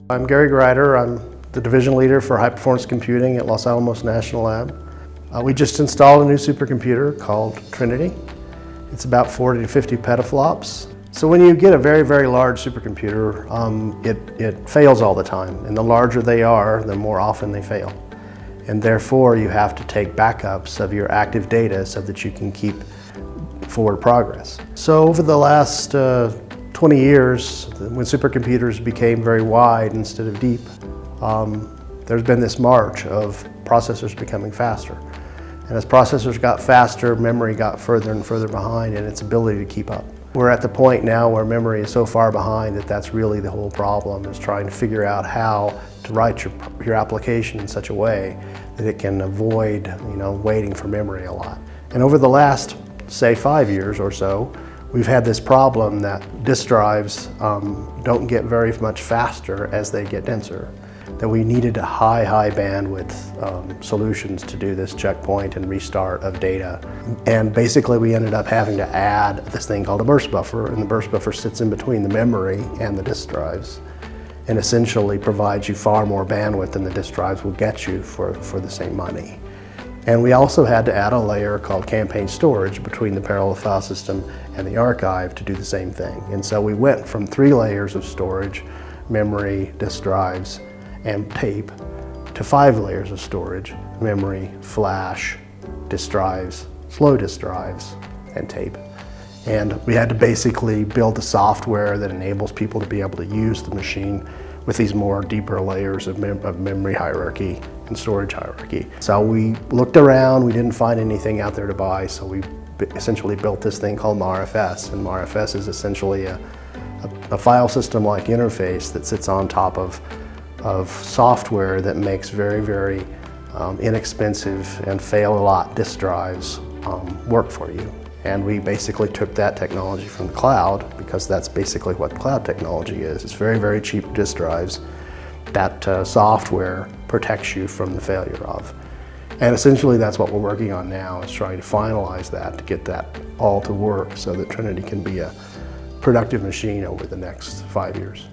I'm Gary Grider. I'm the division leader for high performance computing at Los Alamos National Lab. We just installed a new supercomputer called Trinity. It's about 40 to 50 petaflops. So when you get a very, very large supercomputer, it fails all the time. And the larger they are, the more often they fail. And therefore, you have to take backups of your active data so that you can keep forward progress. So over the last 20 years, when supercomputers became very wide instead of deep, there's been this march of processors becoming faster. And as processors got faster, memory got further and further behind in its ability to keep up. We're at the point now where memory is so far behind that that's really the whole problem, is trying to figure out how to write your application in such a way that it can avoid, waiting for memory a lot. And over the last, say, 5 years or so, we've had this problem that disk drives don't get very much faster as they get denser. That we needed a high bandwidth solutions to do this checkpoint and restart of data. And basically we ended up having to add this thing called a burst buffer, and the burst buffer sits in between the memory and the disk drives and essentially provides you far more bandwidth than the disk drives will get you for the same money. And we also had to add a layer called campaign storage between the parallel file system and the archive to do the same thing. And so we went from 3 layers of storage, memory, disk drives, and tape, to 5 layers of storage, memory, flash, disk drives, slow disk drives, and tape. And we had to basically build the software that enables people to be able to use the machine with these more deeper layers of memory hierarchy and storage hierarchy. So we looked around, we didn't find anything out there to buy, so we essentially built this thing called MarFS. And MarFS is essentially a file system-like interface that sits on top of software that makes very, very inexpensive and fail-a-lot disk drives work for you. And we basically took that technology from the cloud, because that's basically what cloud technology is. It's very, very cheap disk drives that software protects you from the failure of. And essentially that's what we're working on now, is trying to finalize that to get that all to work so that Trinity can be a productive machine over the next 5 years.